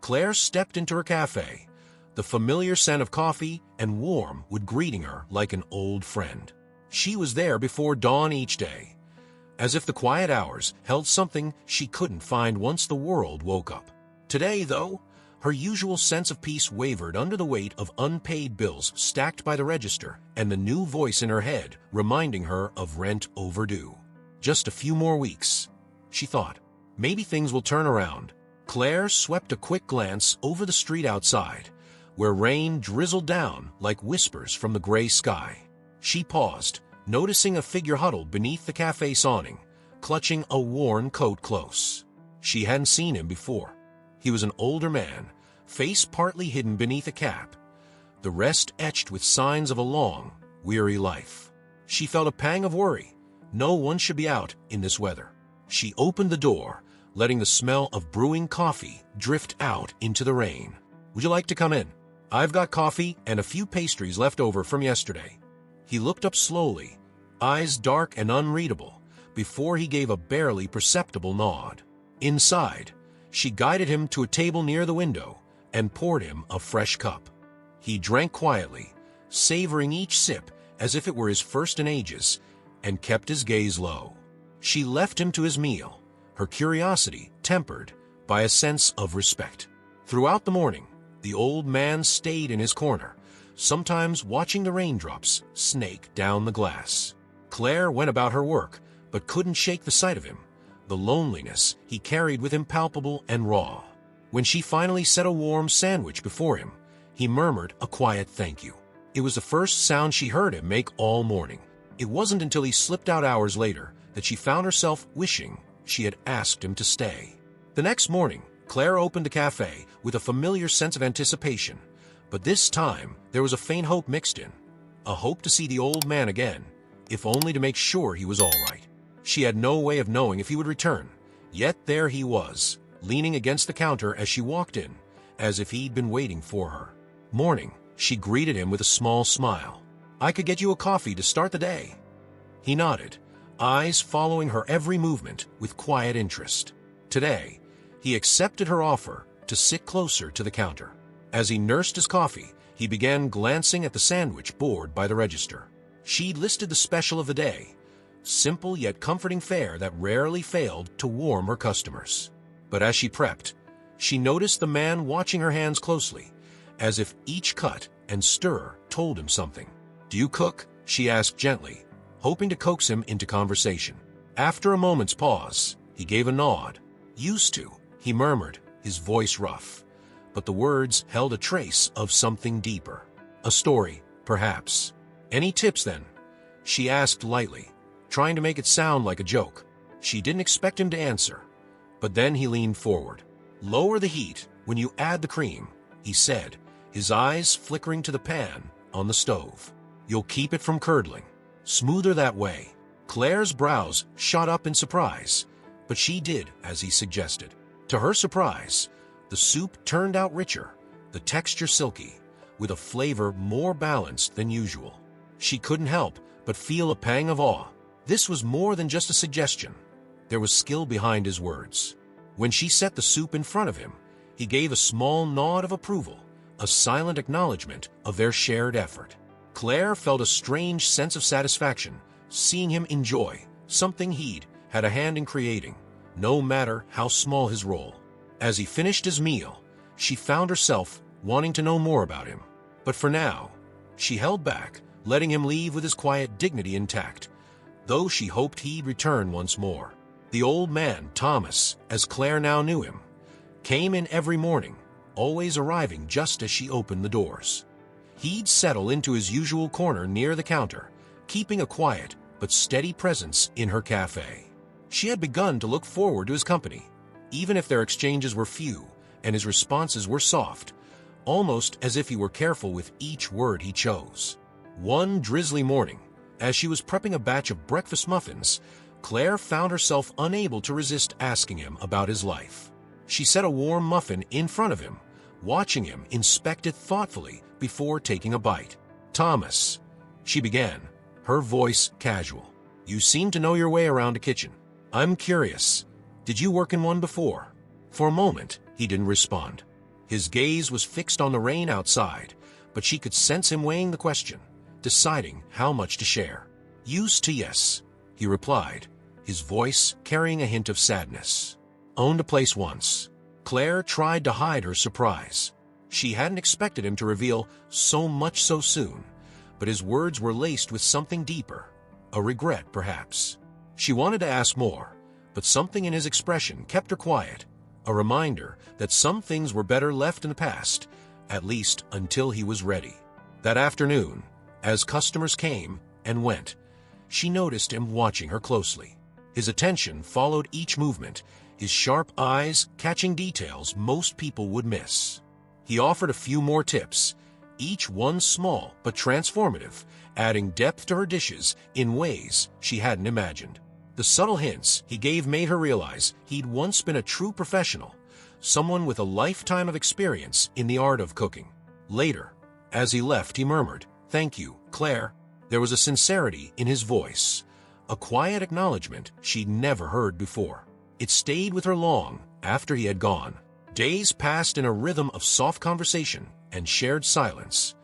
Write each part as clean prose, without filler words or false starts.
Claire stepped into her cafe, the familiar scent of coffee and warm wood greeting her like an old friend. She was there before dawn each day, as if the quiet hours held something she couldn't find once the world woke up. Today, though, her usual sense of peace wavered under the weight of unpaid bills stacked by the register and the new voice in her head reminding her of rent overdue. Just a few more weeks, she thought. Maybe things will turn around. Claire swept a quick glance over the street outside, where rain drizzled down like whispers from the gray sky. She paused, noticing a figure huddled beneath the cafe's awning, clutching a worn coat close. She hadn't seen him before. He was an older man, face partly hidden beneath a cap, the rest etched with signs of a long, weary life. She felt a pang of worry. No one should be out in this weather. She opened the door, letting the smell of brewing coffee drift out into the rain. "Would you like to come in? I've got coffee and a few pastries left over from yesterday." He looked up slowly, eyes dark and unreadable, before he gave a barely perceptible nod. Inside, she guided him to a table near the window and poured him a fresh cup. He drank quietly, savoring each sip as if it were his first in ages, and kept his gaze low. She left him to his meal, her curiosity tempered by a sense of respect. Throughout the morning, the old man stayed in his corner, sometimes watching the raindrops snake down the glass. Claire went about her work, but couldn't shake the sight of him. The loneliness he carried with him palpable and raw. When she finally set a warm sandwich before him, he murmured a quiet thank you. It was the first sound she heard him make all morning. It wasn't until he slipped out hours later that she found herself wishing she had asked him to stay. The next morning, Claire opened the cafe with a familiar sense of anticipation, but this time there was a faint hope mixed in. A hope to see the old man again, if only to make sure he was all right. She had no way of knowing if he would return, yet there he was, leaning against the counter as she walked in, as if he'd been waiting for her. Morning, she greeted him with a small smile. "I could get you a coffee to start the day." He nodded, eyes following her every movement with quiet interest. Today, he accepted her offer to sit closer to the counter. As he nursed his coffee, he began glancing at the sandwich board by the register. She'd listed the special of the day, simple yet comforting fare that rarely failed to warm her customers. But as she prepped, she noticed the man watching her hands closely, as if each cut and stir told him something. "Do you cook?" she asked gently, hoping to coax him into conversation. After a moment's pause, he gave a nod. "Used to," he murmured, his voice rough, but the words held a trace of something deeper. "A story, perhaps." "Any tips, then?" she asked lightly, trying to make it sound like a joke. She didn't expect him to answer, but then he leaned forward. "Lower the heat when you add the cream," he said, his eyes flickering to the pan on the stove. "You'll keep it from curdling. Smoother that way." Claire's brows shot up in surprise, but she did as he suggested. To her surprise, the soup turned out richer, the texture silky, with a flavor more balanced than usual. She couldn't help but feel a pang of awe. This was more than just a suggestion. There was skill behind his words. When she set the soup in front of him, he gave a small nod of approval, a silent acknowledgement of their shared effort. Claire felt a strange sense of satisfaction, seeing him enjoy something he'd had a hand in creating, no matter how small his role. As he finished his meal, she found herself wanting to know more about him. But for now, she held back, letting him leave with his quiet dignity intact, though she hoped he'd return once more. The old man, Thomas, as Claire now knew him, came in every morning, always arriving just as she opened the doors. He'd settle into his usual corner near the counter, keeping a quiet but steady presence in her cafe. She had begun to look forward to his company, even if their exchanges were few and his responses were soft, almost as if he were careful with each word he chose. One drizzly morning, as she was prepping a batch of breakfast muffins, Claire found herself unable to resist asking him about his life. She set a warm muffin in front of him, watching him inspect it thoughtfully before taking a bite. "Thomas," she began, her voice casual, "you seem to know your way around a kitchen. I'm curious, did you work in one before?" For a moment, he didn't respond. His gaze was fixed on the rain outside, but she could sense him weighing the question, deciding how much to share. "Used to, yes," he replied, his voice carrying a hint of sadness. "Owned a place once." Claire tried to hide her surprise. She hadn't expected him to reveal so much so soon, but his words were laced with something deeper, a regret perhaps. She wanted to ask more, but something in his expression kept her quiet, a reminder that some things were better left in the past, at least until he was ready. That afternoon, as customers came and went, she noticed him watching her closely. His attention followed each movement, his sharp eyes catching details most people would miss. He offered a few more tips, each one small but transformative, adding depth to her dishes in ways she hadn't imagined. The subtle hints he gave made her realize he'd once been a true professional, someone with a lifetime of experience in the art of cooking. Later, as he left, he murmured, "Thank you, Claire." There was a sincerity in his voice, a quiet acknowledgement she'd never heard before. It stayed with her long after he had gone. Days passed in a rhythm of soft conversation and shared silence,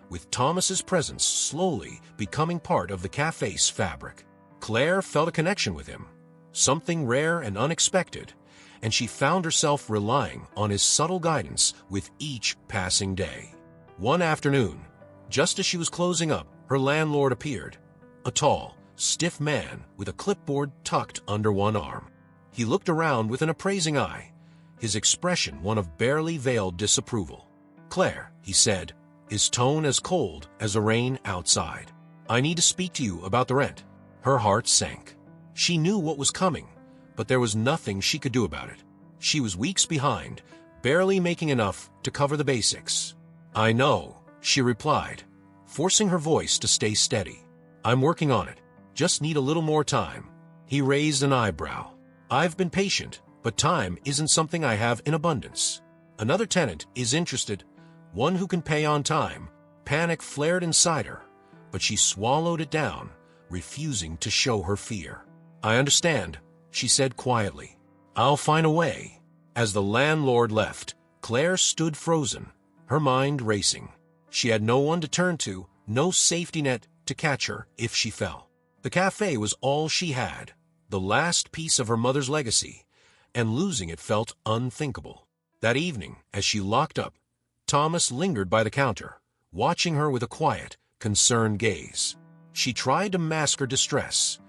with Thomas's presence slowly becoming part of the cafe's fabric. Claire felt a connection with him, something rare and unexpected, and she found herself relying on his subtle guidance with each passing day. One afternoon, just as she was closing up, her landlord appeared, a tall, stiff man with a clipboard tucked under one arm. He looked around with an appraising eye, his expression one of barely veiled disapproval. "Claire," he said, his tone as cold as the rain outside, "I need to speak to you about the rent." Her heart sank. She knew what was coming, but there was nothing she could do about it. She was weeks behind, barely making enough to cover the basics. "I know," she replied, forcing her voice to stay steady. "I'm working on it. Just need a little more time." He raised an eyebrow. "I've been patient, but time isn't something I have in abundance. Another tenant is interested, one who can pay on time." Panic flared inside her, but she swallowed it down, refusing to show her fear. "I understand," she said quietly. "I'll find a way." As the landlord left, Claire stood frozen, her mind racing. She had no one to turn to, no safety net to catch her if she fell. The cafe was all she had, the last piece of her mother's legacy, and losing it felt unthinkable. That evening, as she locked up, Thomas lingered by the counter, watching her with a quiet, concerned gaze. She tried to mask her distress,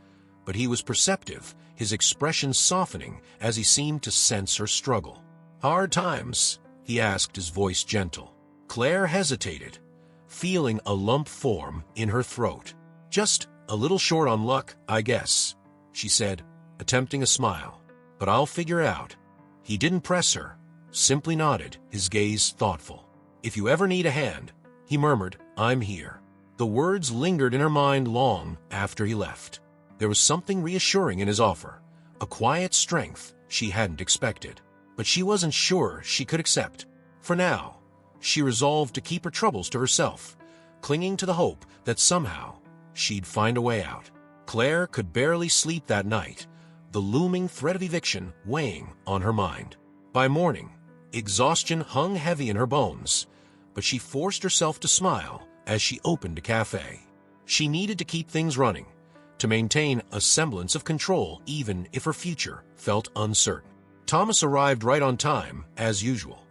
but he was perceptive, his expression softening as he seemed to sense her struggle. "Hard times?" he asked, his voice gentle. Claire hesitated, feeling a lump form in her throat. "Just a little short on luck, I guess," she said, attempting a smile. "But I'll figure it out." He didn't press her, simply nodded, his gaze thoughtful. "If you ever need a hand," he murmured, "I'm here." The words lingered in her mind long after he left. There was something reassuring in his offer, a quiet strength she hadn't expected. But she wasn't sure she could accept. For now, she resolved to keep her troubles to herself, clinging to the hope that somehow she'd find a way out. Claire could barely sleep that night, the looming threat of eviction weighing on her mind. By morning, exhaustion hung heavy in her bones, but she forced herself to smile as she opened a cafe. She needed to keep things running, to maintain a semblance of control even if her future felt uncertain. Thomas arrived right on time, as usual,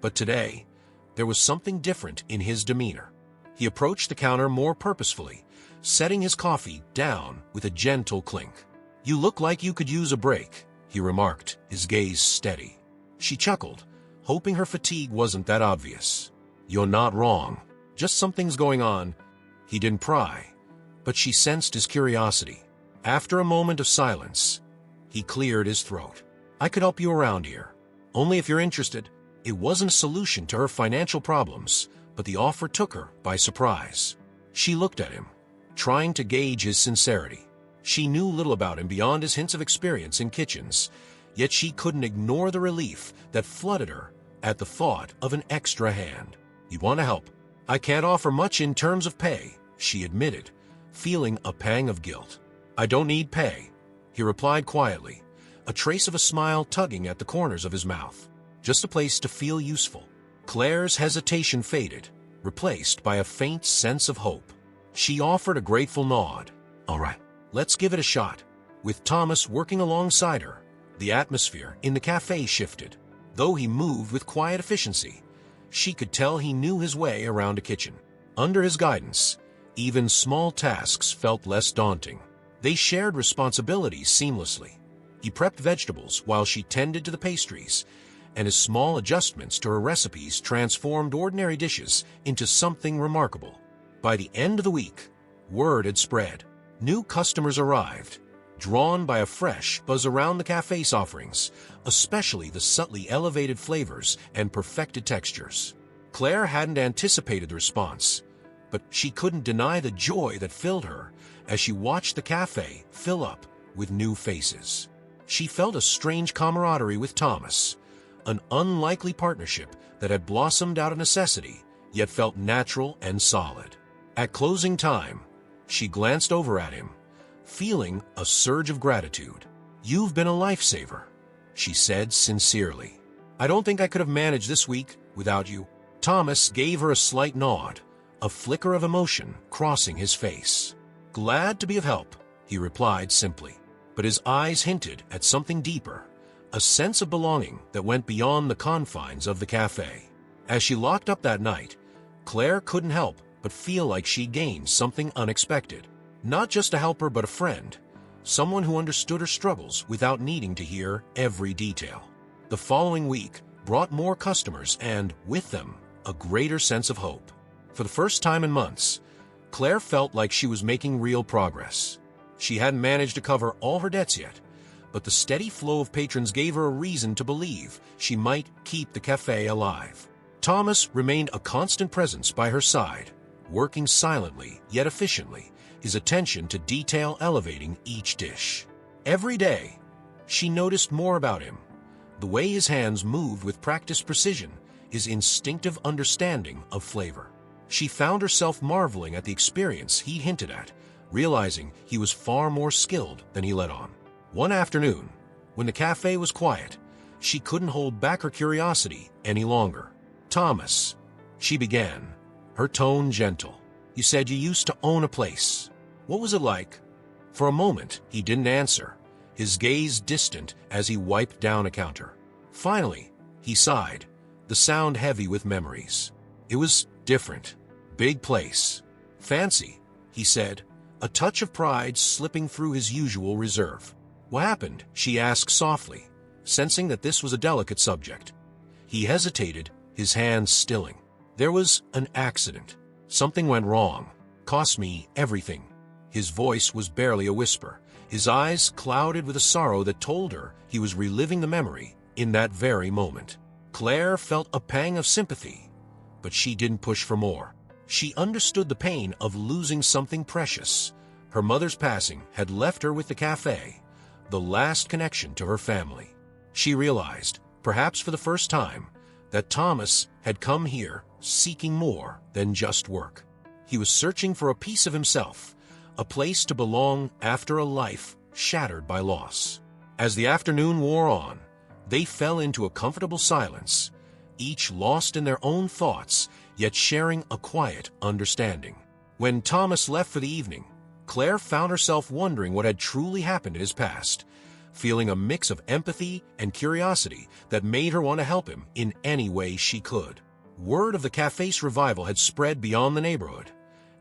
but today, there was something different in his demeanor. He approached the counter more purposefully, setting his coffee down with a gentle clink. "You look like you could use a break," he remarked, his gaze steady. She chuckled, hoping her fatigue wasn't that obvious. "You're not wrong. Just something's going on." He didn't pry, but she sensed his curiosity. After a moment of silence, he cleared his throat. "I could help you around here. Only if you're interested." It wasn't a solution to her financial problems, but the offer took her by surprise. She looked at him, trying to gauge his sincerity. She knew little about him beyond his hints of experience in kitchens, yet she couldn't ignore the relief that flooded her at the thought of an extra hand. "You want to help?" "I can't offer much in terms of pay," she admitted, feeling a pang of guilt. "I don't need pay," he replied quietly, a trace of a smile tugging at the corners of his mouth. "Just a place to feel useful." Claire's hesitation faded, replaced by a faint sense of hope. She offered a grateful nod. "All right, let's give it a shot." With Thomas working alongside her, the atmosphere in the cafe shifted. Though he moved with quiet efficiency, she could tell he knew his way around a kitchen. Under his guidance, even small tasks felt less daunting. They shared responsibilities seamlessly. He prepped vegetables while she tended to the pastries, and his small adjustments to her recipes transformed ordinary dishes into something remarkable. By the end of the week, word had spread. New customers arrived, drawn by a fresh buzz around the cafe's offerings, especially the subtly elevated flavors and perfected textures. Claire hadn't anticipated the response, but she couldn't deny the joy that filled her as she watched the cafe fill up with new faces. She felt a strange camaraderie with Thomas, an unlikely partnership that had blossomed out of necessity, yet felt natural and solid. At closing time, she glanced over at him, feeling a surge of gratitude. "You've been a lifesaver," she said sincerely. "I don't think I could have managed this week without you." Thomas gave her a slight nod, a flicker of emotion crossing his face. "Glad to be of help," he replied simply, but his eyes hinted at something deeper, a sense of belonging that went beyond the confines of the cafe. As she locked up that night, Claire couldn't help but feel like she gained something unexpected. Not just a helper but a friend, someone who understood her struggles without needing to hear every detail. The following week brought more customers and, with them, a greater sense of hope. For the first time in months, Claire felt like she was making real progress. She hadn't managed to cover all her debts yet, but the steady flow of patrons gave her a reason to believe she might keep the cafe alive. Thomas remained a constant presence by her side, working silently yet efficiently, his attention to detail elevating each dish. Every day, she noticed more about him, the way his hands moved with practiced precision, his instinctive understanding of flavor. She found herself marveling at the experience he hinted at, realizing he was far more skilled than he let on. One afternoon, when the cafe was quiet, she couldn't hold back her curiosity any longer. "Thomas," she began, her tone gentle, "you said you used to own a place. What was it like?" For a moment, he didn't answer, his gaze distant as he wiped down a counter. Finally, he sighed, the sound heavy with memories. "It was different. Big place. Fancy," he said, a touch of pride slipping through his usual reserve. "What happened?" she asked softly, sensing that this was a delicate subject. He hesitated, his hands stilling. "There was an accident. Something went wrong. Cost me everything." His voice was barely a whisper, his eyes clouded with a sorrow that told her he was reliving the memory in that very moment. Claire felt a pang of sympathy, but she didn't push for more. She understood the pain of losing something precious. Her mother's passing had left her with the cafe, the last connection to her family. She realized, perhaps for the first time, that Thomas had come here seeking more than just work. He was searching for a piece of himself, a place to belong after a life shattered by loss. As the afternoon wore on, they fell into a comfortable silence, each lost in their own thoughts, yet sharing a quiet understanding. When Thomas left for the evening, Claire found herself wondering what had truly happened in his past, feeling a mix of empathy and curiosity that made her want to help him in any way she could. Word of the cafe's revival had spread beyond the neighborhood,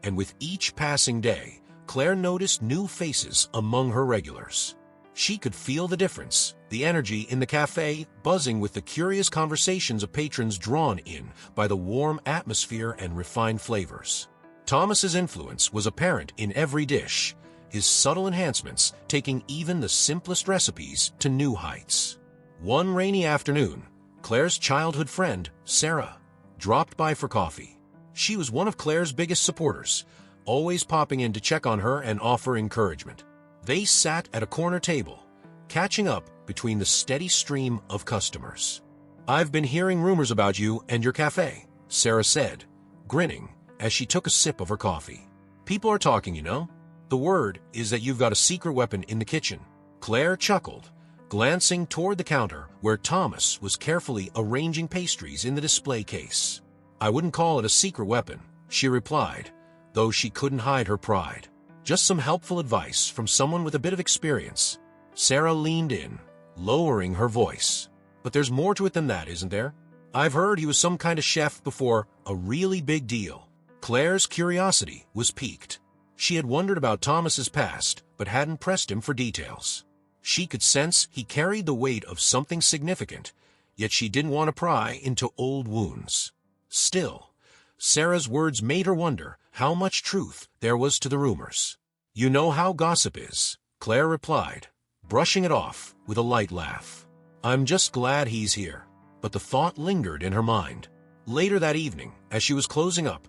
and with each passing day, Claire noticed new faces among her regulars. She could feel the difference, the energy in the cafe buzzing with the curious conversations of patrons drawn in by the warm atmosphere and refined flavors. Thomas's influence was apparent in every dish, his subtle enhancements taking even the simplest recipes to new heights. One rainy afternoon, Claire's childhood friend, Sarah, dropped by for coffee. She was one of Claire's biggest supporters, always popping in to check on her and offer encouragement. They sat at a corner table, catching up between the steady stream of customers. "I've been hearing rumors about you and your cafe," Sarah said, grinning as she took a sip of her coffee. "People are talking, you know. The word is that you've got a secret weapon in the kitchen." Claire chuckled, glancing toward the counter where Thomas was carefully arranging pastries in the display case. "I wouldn't call it a secret weapon," she replied, though she couldn't hide her pride. "Just some helpful advice from someone with a bit of experience." Sarah leaned in, lowering her voice. "But there's more to it than that, isn't there? I've heard he was some kind of chef before a really big deal." Claire's curiosity was piqued. She had wondered about Thomas's past, but hadn't pressed him for details. She could sense he carried the weight of something significant, yet she didn't want to pry into old wounds. Still, Sarah's words made her wonder how much truth there was to the rumors. "You know how gossip is," Claire replied, brushing it off with a light laugh. "I'm just glad he's here." But the thought lingered in her mind. Later that evening, as she was closing up,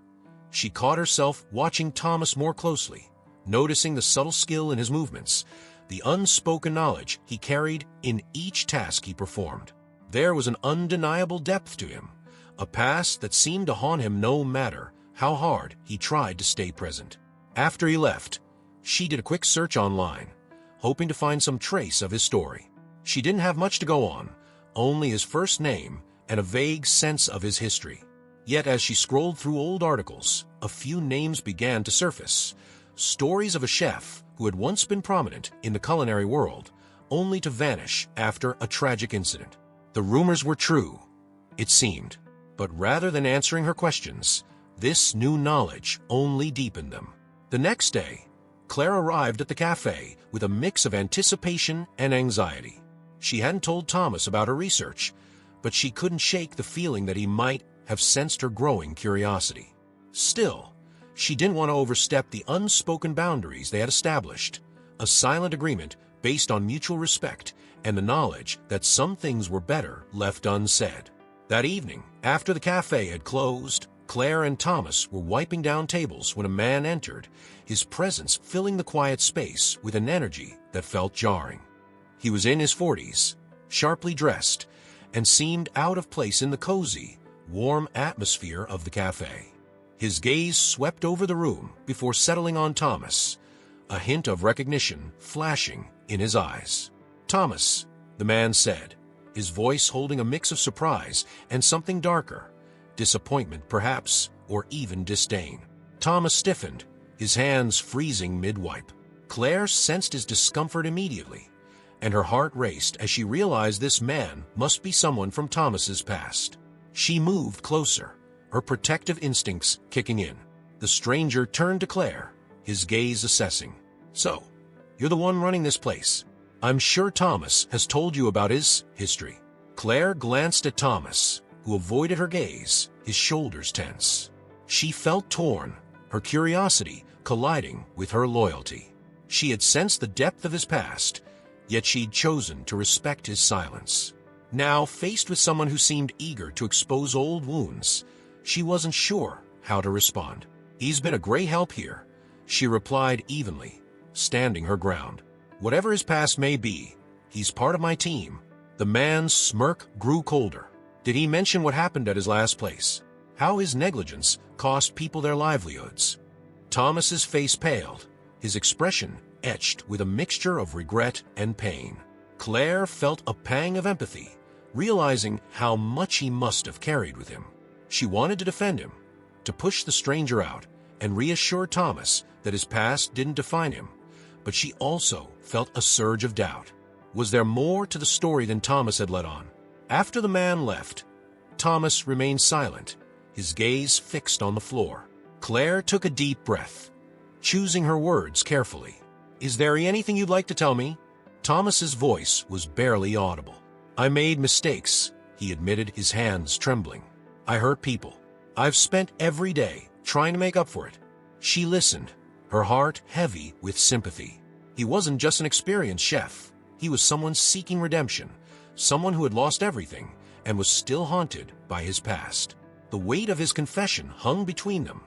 she caught herself watching Thomas more closely, noticing the subtle skill in his movements, the unspoken knowledge he carried in each task he performed. There was an undeniable depth to him, a past that seemed to haunt him no matter how hard he tried to stay present. After he left, she did a quick search online, hoping to find some trace of his story. She didn't have much to go on, only his first name and a vague sense of his history. Yet as she scrolled through old articles, a few names began to surface. Stories of a chef who had once been prominent in the culinary world, only to vanish after a tragic incident. The rumors were true, it seemed, but rather than answering her questions, this new knowledge only deepened them. The next day, Claire arrived at the cafe with a mix of anticipation and anxiety. She hadn't told Thomas about her research, but she couldn't shake the feeling that he might have sensed her growing curiosity. Still, she didn't want to overstep the unspoken boundaries they had established, a silent agreement based on mutual respect and the knowledge that some things were better left unsaid. That evening, after the cafe had closed, Claire and Thomas were wiping down tables when a man entered, his presence filling the quiet space with an energy that felt jarring. He was in his 40s, sharply dressed, and seemed out of place in the cozy, warm atmosphere of the cafe. His gaze swept over the room before settling on Thomas, a hint of recognition flashing in his eyes. "Thomas," the man said, his voice holding a mix of surprise and something darker, disappointment perhaps, or even disdain. Thomas stiffened, his hands freezing mid-wipe. Claire sensed his discomfort immediately, and her heart raced as she realized this man must be someone from Thomas's past. She moved closer, her protective instincts kicking in. The stranger turned to Claire, his gaze assessing. "So, you're the one running this place. I'm sure Thomas has told you about his history." Claire glanced at Thomas, who avoided her gaze, his shoulders tense. She felt torn, her curiosity colliding with her loyalty. She had sensed the depth of his past, yet she'd chosen to respect his silence. Now, faced with someone who seemed eager to expose old wounds, she wasn't sure how to respond. "He's been a great help here," she replied evenly, standing her ground. "Whatever his past may be, he's part of my team." The man's smirk grew colder. Did he mention what happened at his last place? How his negligence cost people their livelihoods? Thomas's face paled, his expression etched with a mixture of regret and pain. Claire felt a pang of empathy, realizing how much he must have carried with him. She wanted to defend him, to push the stranger out, and reassure Thomas that his past didn't define him, but she also felt a surge of doubt. Was there more to the story than Thomas had let on? After the man left, Thomas remained silent, his gaze fixed on the floor. Claire took a deep breath, choosing her words carefully. "Is there anything you'd like to tell me?" Thomas's voice was barely audible. "I made mistakes," he admitted, his hands trembling. "I hurt people. I've spent every day trying to make up for it." She listened, her heart heavy with sympathy. He wasn't just an experienced chef. He was someone seeking redemption, someone who had lost everything and was still haunted by his past. The weight of his confession hung between them,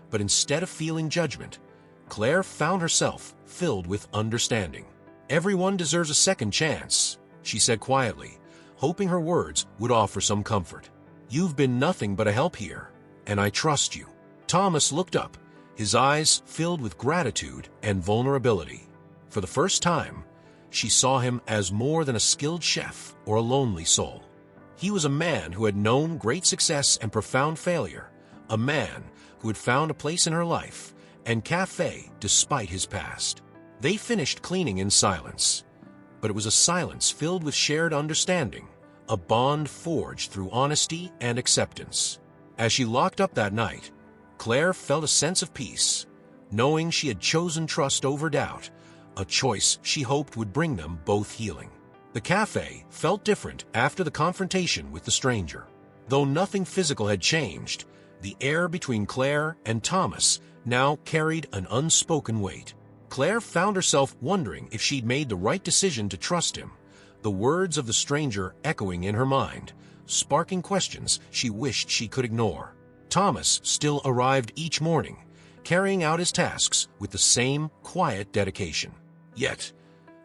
but instead of feeling judgment, Claire found herself filled with understanding. "Everyone deserves a second chance," she said quietly, hoping her words would offer some comfort. "You've been nothing but a help here, and I trust you." Thomas looked up, his eyes filled with gratitude and vulnerability. For the first time, she saw him as more than a skilled chef or a lonely soul. He was a man who had known great success and profound failure, a man who had found a place in her life and Café despite his past. They finished cleaning in silence, but it was a silence filled with shared understanding, a bond forged through honesty and acceptance. As she locked up that night, Claire felt a sense of peace, knowing she had chosen trust over doubt, a choice she hoped would bring them both healing. The café felt different after the confrontation with the stranger. Though nothing physical had changed, the air between Claire and Thomas now carried an unspoken weight. Claire found herself wondering if she'd made the right decision to trust him, the words of the stranger echoing in her mind, sparking questions she wished she could ignore. Thomas still arrived each morning, carrying out his tasks with the same quiet dedication. Yet,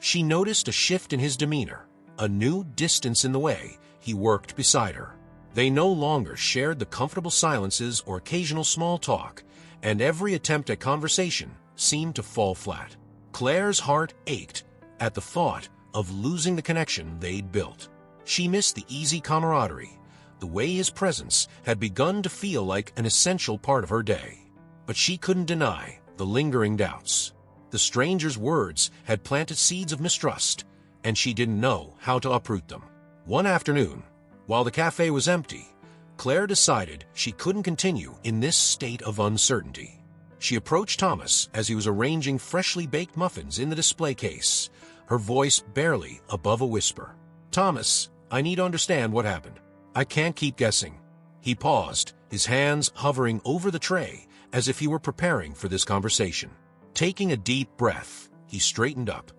she noticed a shift in his demeanor, a new distance in the way he worked beside her. They no longer shared the comfortable silences or occasional small talk, and every attempt at conversation seemed to fall flat. Claire's heart ached at the thought of losing the connection they'd built. She missed the easy camaraderie, the way his presence had begun to feel like an essential part of her day. But she couldn't deny the lingering doubts. The stranger's words had planted seeds of mistrust, and she didn't know how to uproot them. One afternoon, while the cafe was empty, Claire decided she couldn't continue in this state of uncertainty. She approached Thomas as he was arranging freshly baked muffins in the display case, her voice barely above a whisper. "Thomas, I need to understand what happened. I can't keep guessing." He paused, his hands hovering over the tray as if he were preparing for this conversation. Taking a deep breath, he straightened up,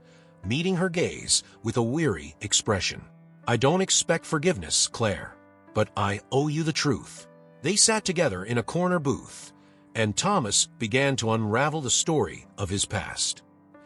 meeting her gaze with a weary expression. "I don't expect forgiveness, Claire, but I owe you the truth." They sat together in a corner booth, and Thomas began to unravel the story of his past.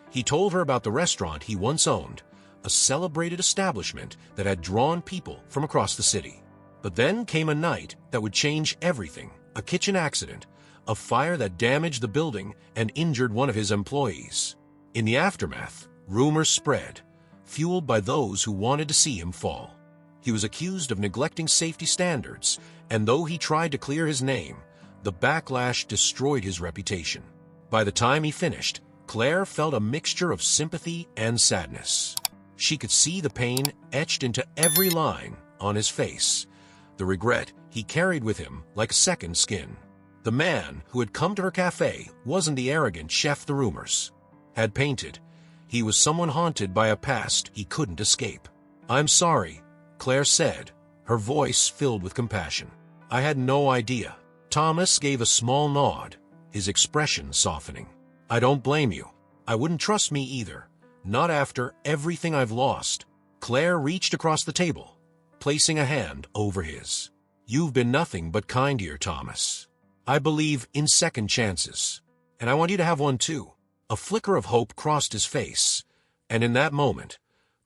He told her about the restaurant he once owned, a celebrated establishment that had drawn people from across the city. But then came a night that would change everything, a kitchen accident, a fire that damaged the building and injured one of his employees. In the aftermath, rumors spread, fueled by those who wanted to see him fall. He was accused of neglecting safety standards, and though he tried to clear his name, the backlash destroyed his reputation. By the time he finished, Claire felt a mixture of sympathy and sadness. She could see the pain etched into every line on his face, the regret he carried with him like a second skin. The man who had come to her cafe wasn't the arrogant chef the rumors had painted. He was someone haunted by a past he couldn't escape. "I'm sorry," Claire said, her voice filled with compassion. "I had no idea." Thomas gave a small nod, his expression softening. "I don't blame you. I wouldn't trust me either, not after everything I've lost." Claire reached across the table, placing a hand over his. "You've been nothing but kind here, Thomas. I believe in second chances, and I want you to have one too." A flicker of hope crossed his face, and in that moment,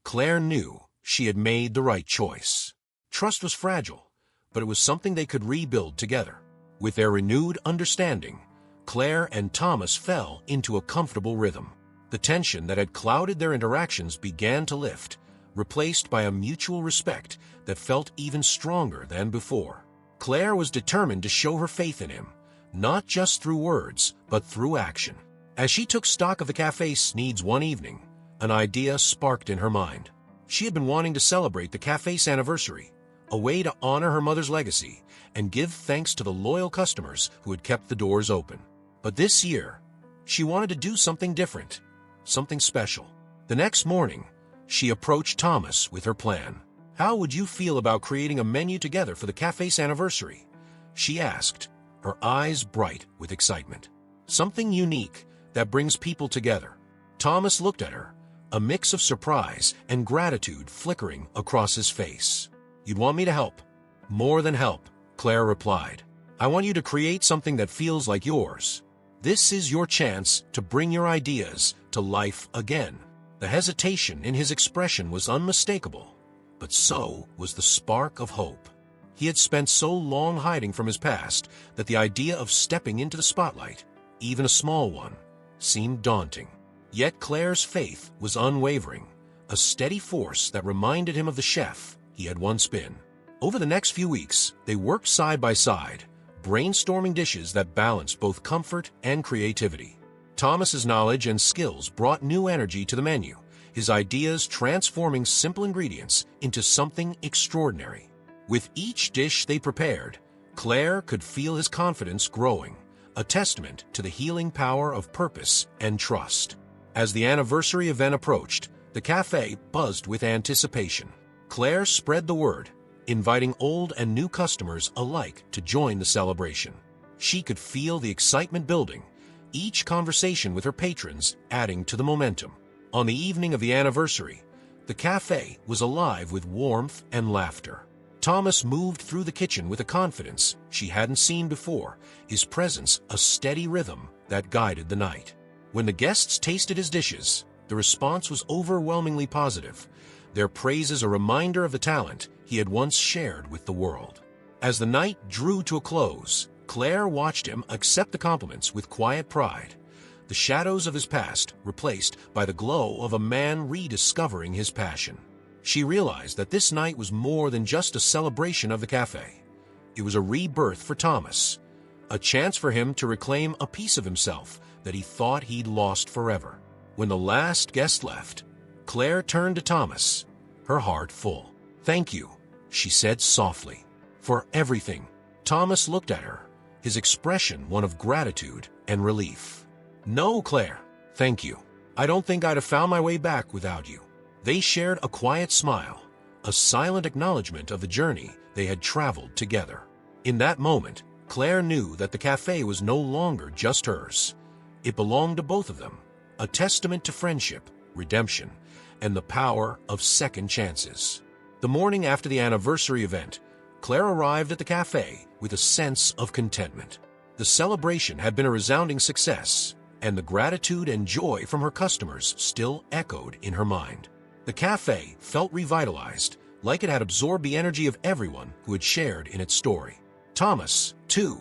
Claire knew she had made the right choice. Trust was fragile, but it was something they could rebuild together. With their renewed understanding, Claire and Thomas fell into a comfortable rhythm. The tension that had clouded their interactions began to lift, replaced by a mutual respect that felt even stronger than before. Claire was determined to show her faith in him, not just through words, but through action. As she took stock of the cafe's needs one evening, an idea sparked in her mind. She had been wanting to celebrate the cafe's anniversary, a way to honor her mother's legacy and give thanks to the loyal customers who had kept the doors open. But this year, she wanted to do something different, something special. The next morning, she approached Thomas with her plan. "How would you feel about creating a menu together for the cafe's anniversary?" she asked, her eyes bright with excitement. "Something unique that brings people together." Thomas looked at her, a mix of surprise and gratitude flickering across his face. "You'd want me to help?" "More than help," Claire replied. "I want you to create something that feels like yours. This is your chance to bring your ideas to life again." The hesitation in his expression was unmistakable, but so was the spark of hope. He had spent so long hiding from his past that the idea of stepping into the spotlight, even a small one, seemed daunting. Yet Claire's faith was unwavering, a steady force that reminded him of the chef he had once been. Over the next few weeks, they worked side by side, brainstorming dishes that balanced both comfort and creativity. Thomas's knowledge and skills brought new energy to the menu, his ideas transforming simple ingredients into something extraordinary. With each dish they prepared, Claire could feel his confidence growing, a testament to the healing power of purpose and trust. As the anniversary event approached, the cafe buzzed with anticipation. Claire spread the word, inviting old and new customers alike to join the celebration. She could feel the excitement building, each conversation with her patrons adding to the momentum. On the evening of the anniversary, the cafe was alive with warmth and laughter. Thomas moved through the kitchen with a confidence she hadn't seen before, his presence a steady rhythm that guided the night. When the guests tasted his dishes, the response was overwhelmingly positive, their praises a reminder of the talent he had once shared with the world. As the night drew to a close, Claire watched him accept the compliments with quiet pride, the shadows of his past replaced by the glow of a man rediscovering his passion. She realized that this night was more than just a celebration of the cafe. It was a rebirth for Thomas, a chance for him to reclaim a piece of himself that he thought he'd lost forever. When the last guest left, Claire turned to Thomas, her heart full. "Thank you," she said softly, "for everything." Thomas looked at her, his expression one of gratitude and relief. "No, Claire, thank you. I don't think I'd have found my way back without you." They shared a quiet smile, a silent acknowledgement of the journey they had traveled together. In that moment, Claire knew that the cafe was no longer just hers. It belonged to both of them, a testament to friendship, redemption, and the power of second chances. The morning after the anniversary event, Claire arrived at the cafe with a sense of contentment. The celebration had been a resounding success, and the gratitude and joy from her customers still echoed in her mind. The cafe felt revitalized, like it had absorbed the energy of everyone who had shared in its story. Thomas, too,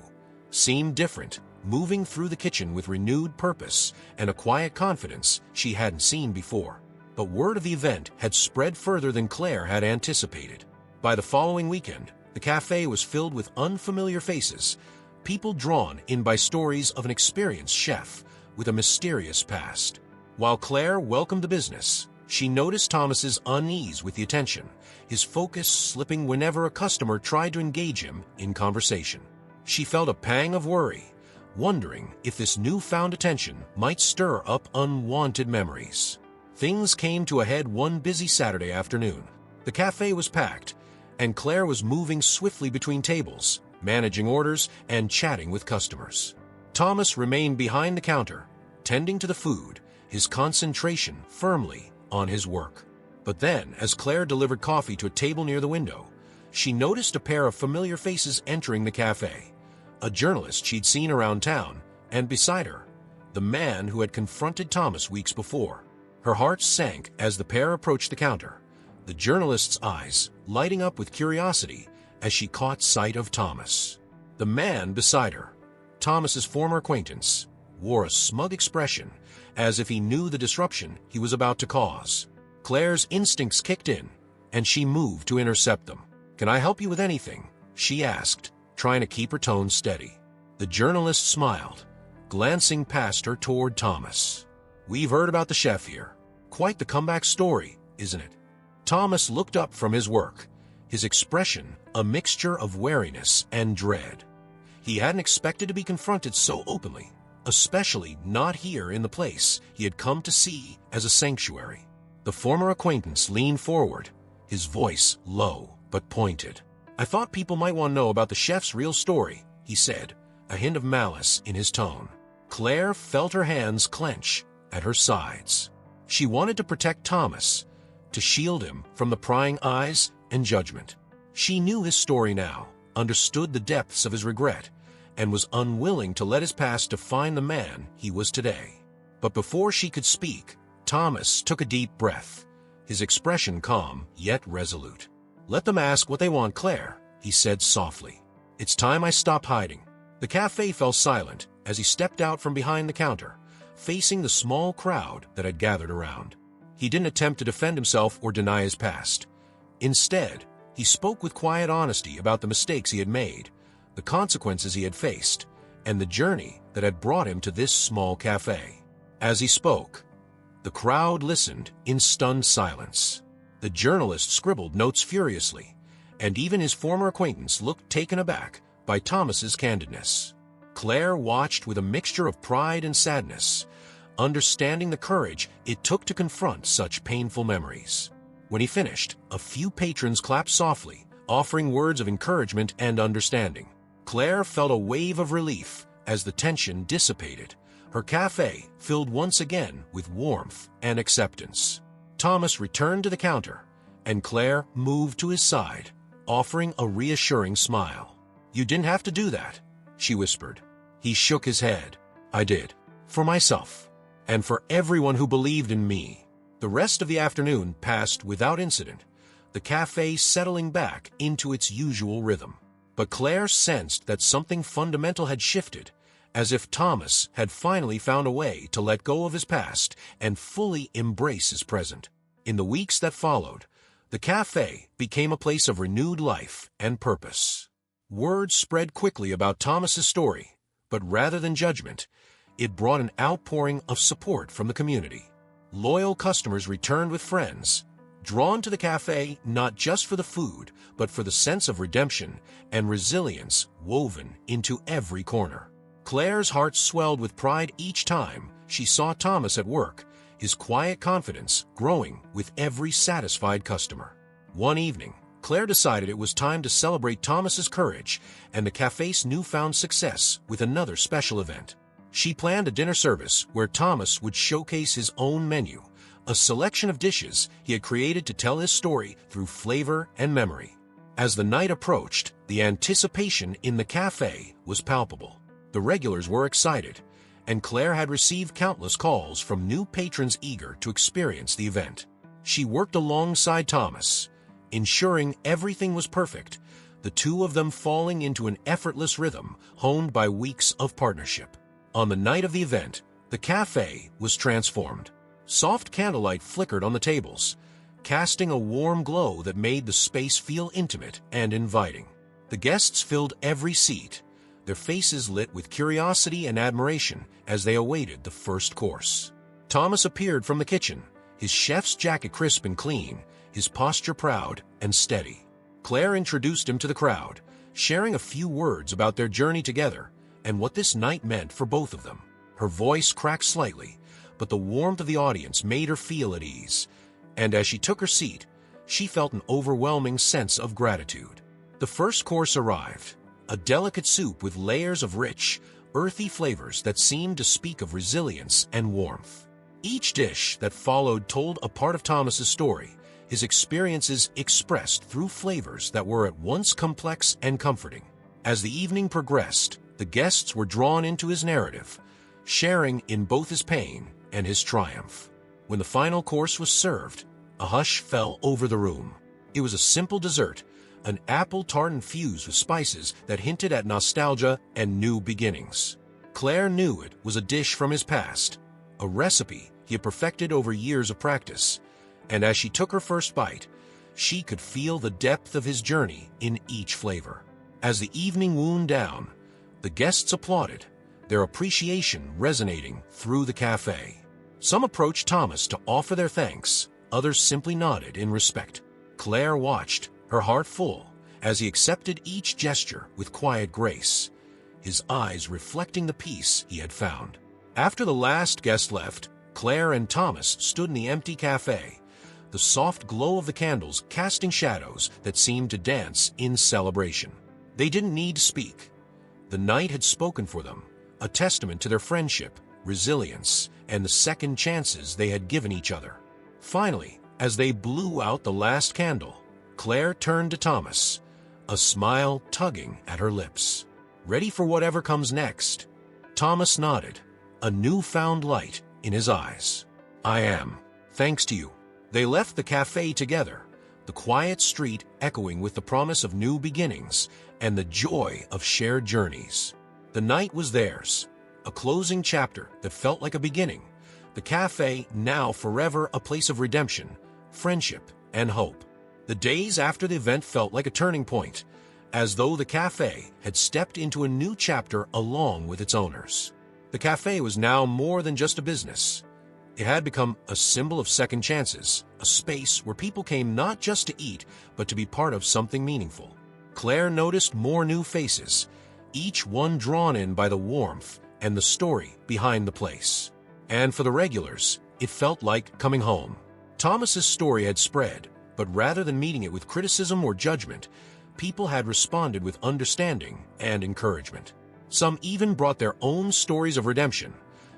seemed different, moving through the kitchen with renewed purpose and a quiet confidence she hadn't seen before. But word of the event had spread further than Claire had anticipated. By the following weekend, the cafe was filled with unfamiliar faces, people drawn in by stories of an experienced chef with a mysterious past. While Claire welcomed the business, she noticed Thomas's unease with the attention, his focus slipping whenever a customer tried to engage him in conversation. She felt a pang of worry, wondering if this newfound attention might stir up unwanted memories. Things came to a head one busy Saturday afternoon. The cafe was packed, and Claire was moving swiftly between tables, managing orders and chatting with customers. Thomas remained behind the counter, tending to the food, his concentration firmly on his work. But then, as Claire delivered coffee to a table near the window, she noticed a pair of familiar faces entering the cafe. A journalist she'd seen around town, and beside her, the man who had confronted Thomas weeks before. Her heart sank as the pair approached the counter, the journalist's eyes lighting up with curiosity as she caught sight of Thomas. The man beside her, Thomas's former acquaintance, wore a smug expression, as if he knew the disruption he was about to cause. Claire's instincts kicked in, and she moved to intercept them. "Can I help you with anything?" she asked, trying to keep her tone steady. The journalist smiled, glancing past her toward Thomas. "We've heard about the chef here. Quite the comeback story, isn't it?" Thomas looked up from his work, his expression a mixture of wariness and dread. He hadn't expected to be confronted so openly, especially not here in the place he had come to see as a sanctuary. The former acquaintance leaned forward, his voice low but pointed. "I thought people might want to know about the chef's real story," he said, a hint of malice in his tone. Claire felt her hands clench at her sides. She wanted to protect Thomas, to shield him from the prying eyes and judgment. She knew his story now, understood the depths of his regret, and was unwilling to let his past define the man he was today. But before she could speak, Thomas took a deep breath, his expression calm yet resolute. "Let them ask what they want, Claire," he said softly. "It's time I stopped hiding." The cafe fell silent as he stepped out from behind the counter, facing the small crowd that had gathered around. He didn't attempt to defend himself or deny his past. Instead, he spoke with quiet honesty about the mistakes he had made, the consequences he had faced, and the journey that had brought him to this small cafe. As he spoke, the crowd listened in stunned silence. The journalist scribbled notes furiously, and even his former acquaintance looked taken aback by Thomas's candidness. Claire watched with a mixture of pride and sadness, understanding the courage it took to confront such painful memories. When he finished, a few patrons clapped softly, offering words of encouragement and understanding. Claire felt a wave of relief as the tension dissipated, her cafe filled once again with warmth and acceptance. Thomas returned to the counter, and Claire moved to his side, offering a reassuring smile. "You didn't have to do that," she whispered. He shook his head. "I did. For myself. And for everyone who believed in me." The rest of the afternoon passed without incident, the cafe settling back into its usual rhythm. But Claire sensed that something fundamental had shifted, as if Thomas had finally found a way to let go of his past and fully embrace his present. In the weeks that followed, the cafe became a place of renewed life and purpose. Word spread quickly about Thomas's story, but rather than judgment, it brought an outpouring of support from the community. Loyal customers returned with friends, drawn to the cafe not just for the food, but for the sense of redemption and resilience woven into every corner. Claire's heart swelled with pride each time she saw Thomas at work, his quiet confidence growing with every satisfied customer. One evening, Claire decided it was time to celebrate Thomas's courage and the cafe's newfound success with another special event. She planned a dinner service where Thomas would showcase his own menu, a selection of dishes he had created to tell his story through flavor and memory. As the night approached, the anticipation in the cafe was palpable. The regulars were excited, and Claire had received countless calls from new patrons eager to experience the event. She worked alongside Thomas, ensuring everything was perfect, the two of them falling into an effortless rhythm honed by weeks of partnership. On the night of the event, the cafe was transformed. Soft candlelight flickered on the tables, casting a warm glow that made the space feel intimate and inviting. The guests filled every seat, their faces lit with curiosity and admiration as they awaited the first course. Thomas appeared from the kitchen, his chef's jacket crisp and clean, his posture proud and steady. Claire introduced him to the crowd, sharing a few words about their journey together and what this night meant for both of them. Her voice cracked slightly, but the warmth of the audience made her feel at ease, and as she took her seat, she felt an overwhelming sense of gratitude. The first course arrived, a delicate soup with layers of rich, earthy flavors that seemed to speak of resilience and warmth. Each dish that followed told a part of Thomas's story, his experiences expressed through flavors that were at once complex and comforting. As the evening progressed, the guests were drawn into his narrative, sharing in both his pain and his triumph. When the final course was served, a hush fell over the room. It was a simple dessert, an apple tart infused with spices that hinted at nostalgia and new beginnings. Claire knew it was a dish from his past, a recipe he had perfected over years of practice, and as she took her first bite, she could feel the depth of his journey in each flavor. As the evening wound down, the guests applauded, their appreciation resonating through the cafe. Some approached Thomas to offer their thanks, others simply nodded in respect. Claire watched, her heart full, as he accepted each gesture with quiet grace, his eyes reflecting the peace he had found. After the last guest left, Claire and Thomas stood in the empty cafe, the soft glow of the candles casting shadows that seemed to dance in celebration. They didn't need to speak. The night had spoken for them, a testament to their friendship, resilience, and the second chances they had given each other. Finally, as they blew out the last candle, Claire turned to Thomas, a smile tugging at her lips. "Ready for whatever comes next?" Thomas nodded, a newfound light in his eyes. "I am, thanks to you." They left the cafe together, the quiet street echoing with the promise of new beginnings and the joy of shared journeys. The night was theirs, a closing chapter that felt like a beginning, the cafe now forever a place of redemption, friendship, and hope. The days after the event felt like a turning point, as though the cafe had stepped into a new chapter along with its owners. The cafe was now more than just a business. It had become a symbol of second chances, a space where people came not just to eat, but to be part of something meaningful. Claire noticed more new faces, each one drawn in by the warmth and the story behind the place. And for the regulars, it felt like coming home. Thomas's story had spread, but rather than meeting it with criticism or judgment, people had responded with understanding and encouragement. Some even brought their own stories of redemption,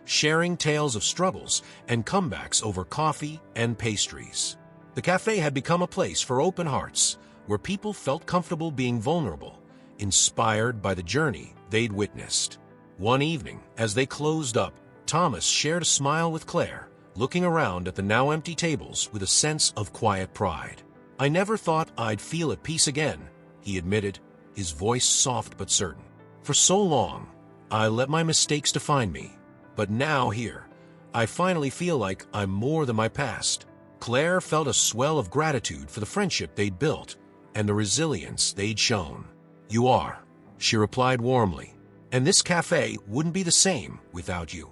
sharing tales of struggles and comebacks over coffee and pastries. The cafe had become a place for open hearts, where people felt comfortable being vulnerable, inspired by the journey they'd witnessed. One evening, as they closed up, Thomas shared a smile with Claire, looking around at the now empty tables with a sense of quiet pride. "I never thought I'd feel at peace again," he admitted, his voice soft but certain. "For so long, I let my mistakes define me. But now here, I finally feel like I'm more than my past." Claire felt a swell of gratitude for the friendship they'd built and the resilience they'd shown. "You are," she replied warmly, "and this cafe wouldn't be the same without you."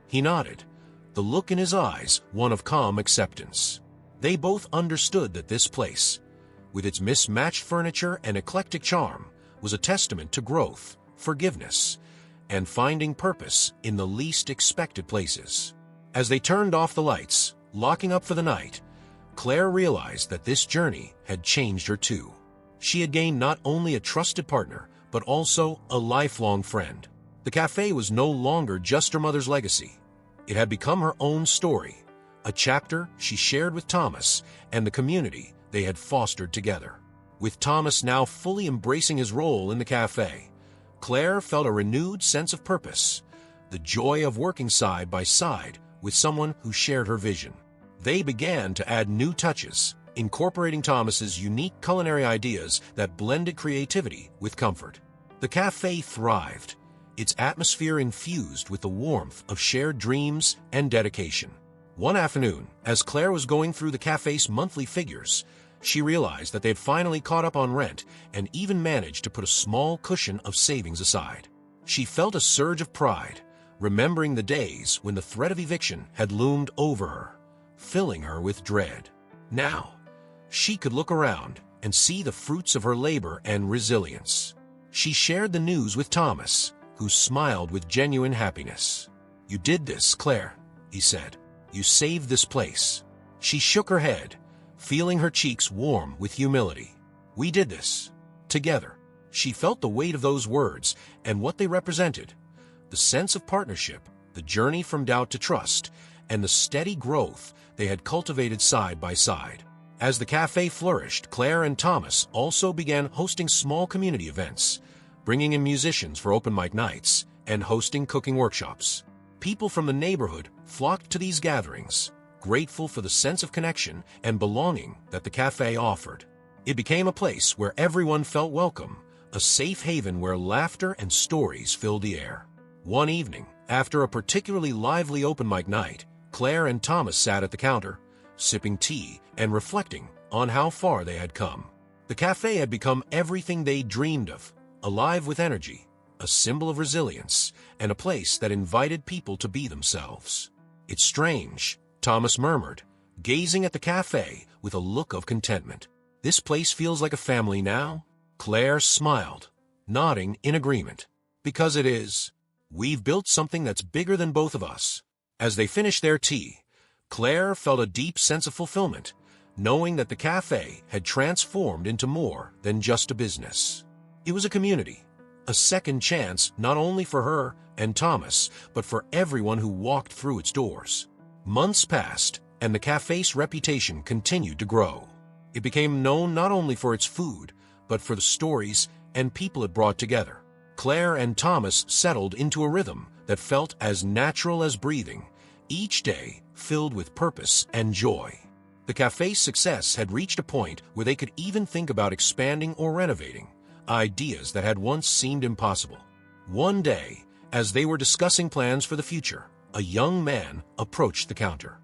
He nodded, the look in his eyes one of calm acceptance. They both understood that this place, with its mismatched furniture and eclectic charm, was a testament to growth, forgiveness, and finding purpose in the least expected places. As they turned off the lights, locking up for the night, Claire realized that this journey had changed her too. She had gained not only a trusted partner, but also a lifelong friend. The cafe was no longer just her mother's legacy. It had become her own story, a chapter she shared with Thomas and the community they had fostered together. With Thomas now fully embracing his role in the cafe, Claire felt a renewed sense of purpose, the joy of working side by side with someone who shared her vision. They began to add new touches, incorporating Thomas's unique culinary ideas that blended creativity with comfort. The cafe thrived, its atmosphere infused with the warmth of shared dreams and dedication. One afternoon, as Claire was going through the cafe's monthly figures, she realized that they had finally caught up on rent and even managed to put a small cushion of savings aside. She felt a surge of pride, remembering the days when the threat of eviction had loomed over her, filling her with dread. Now, she could look around and see the fruits of her labor and resilience. She shared the news with Thomas, who smiled with genuine happiness. "You did this, Claire," he said. "You saved this place." She shook her head, feeling her cheeks warm with humility. "We did this. Together." She felt the weight of those words and what they represented. The sense of partnership, the journey from doubt to trust, and the steady growth they had cultivated side by side. As the cafe flourished, Claire and Thomas also began hosting small community events, bringing in musicians for open mic nights, and hosting cooking workshops. People from the neighborhood flocked to these gatherings, grateful for the sense of connection and belonging that the cafe offered. It became a place where everyone felt welcome, a safe haven where laughter and stories filled the air. One evening, after a particularly lively open mic night, Claire and Thomas sat at the counter, sipping tea and reflecting on how far they had come. The cafe had become everything they dreamed of, alive with energy, a symbol of resilience, and a place that invited people to be themselves. "It's strange," Thomas murmured, gazing at the cafe with a look of contentment. "This place feels like a family now." Claire smiled, nodding in agreement. "Because it is. We've built something that's bigger than both of us." As they finished their tea, Claire felt a deep sense of fulfillment, knowing that the cafe had transformed into more than just a business. It was a community, a second chance not only for her and Thomas, but for everyone who walked through its doors. Months passed, and the cafe's reputation continued to grow. It became known not only for its food, but for the stories and people it brought together. Claire and Thomas settled into a rhythm that felt as natural as breathing, each day filled with purpose and joy. The cafe's success had reached a point where they could even think about expanding or renovating, ideas that had once seemed impossible. One day, as they were discussing plans for the future, a young man approached the counter.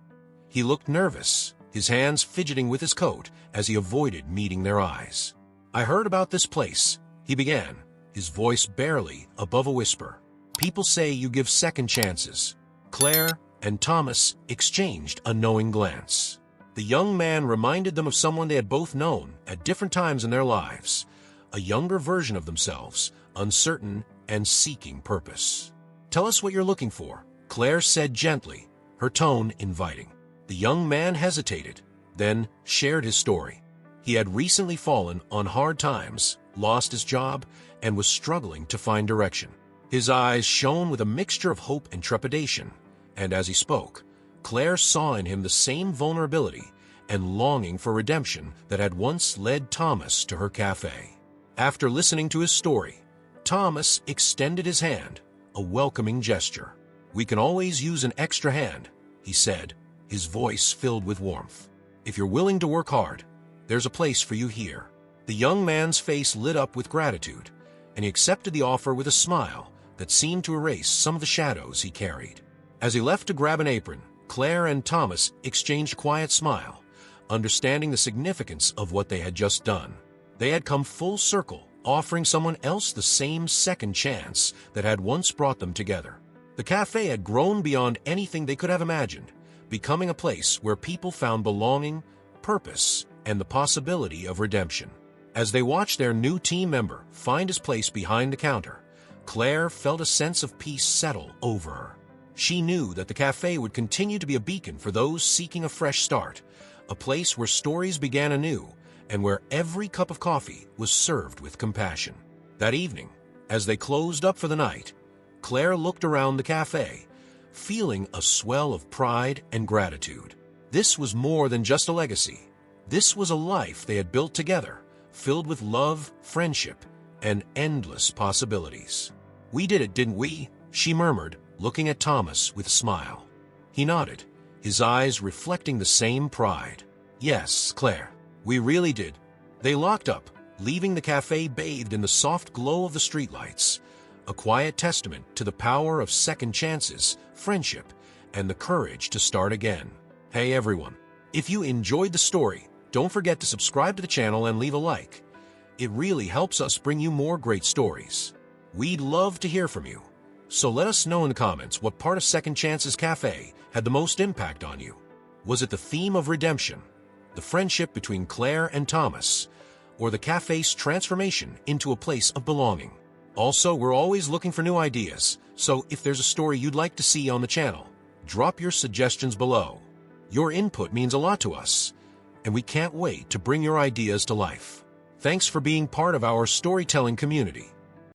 He looked nervous, his hands fidgeting with his coat as he avoided meeting their eyes. "I heard about this place," he began, his voice barely above a whisper. "People say you give second chances." Claire and Thomas exchanged a knowing glance. The young man reminded them of someone they had both known at different times in their lives, a younger version of themselves, uncertain and seeking purpose. "Tell us what you're looking for," Claire said gently, her tone inviting. The young man hesitated, then shared his story. He had recently fallen on hard times, lost his job, and was struggling to find direction. His eyes shone with a mixture of hope and trepidation, and as he spoke, Claire saw in him the same vulnerability and longing for redemption that had once led Thomas to her cafe. After listening to his story, Thomas extended his hand, a welcoming gesture. "We can always use an extra hand," he said, his voice filled with warmth. "If you're willing to work hard, there's a place for you here." The young man's face lit up with gratitude, and he accepted the offer with a smile that seemed to erase some of the shadows he carried. As he left to grab an apron, Claire and Thomas exchanged a quiet smile, understanding the significance of what they had just done. They had come full circle, offering someone else the same second chance that had once brought them together. The cafe had grown beyond anything they could have imagined, becoming a place where people found belonging, purpose, and the possibility of redemption. As they watched their new team member find his place behind the counter, Claire felt a sense of peace settle over her. She knew that the cafe would continue to be a beacon for those seeking a fresh start, a place where stories began anew and where every cup of coffee was served with compassion. That evening, as they closed up for the night, Claire looked around the cafe, feeling a swell of pride and gratitude. This was more than just a legacy. This was a life they had built together, filled with love, friendship, and endless possibilities. "We did it, didn't we?" she murmured, looking at Thomas with a smile. He nodded, his eyes reflecting the same pride. "Yes, Claire, we really did." They locked up, leaving the cafe bathed in the soft glow of the streetlights, a quiet testament to the power of second chances, friendship, and the courage to start again. Hey everyone, if you enjoyed the story, don't forget to subscribe to the channel and leave a like. It really helps us bring you more great stories. We'd love to hear from you, so let us know in the comments what part of Second Chances Cafe had the most impact on you. Was it the theme of redemption, the friendship between Claire and Thomas, or the cafe's transformation into a place of belonging? Also, we're always looking for new ideas, so if there's a story you'd like to see on the channel, drop your suggestions below. Your input means a lot to us, and we can't wait to bring your ideas to life. Thanks for being part of our storytelling community.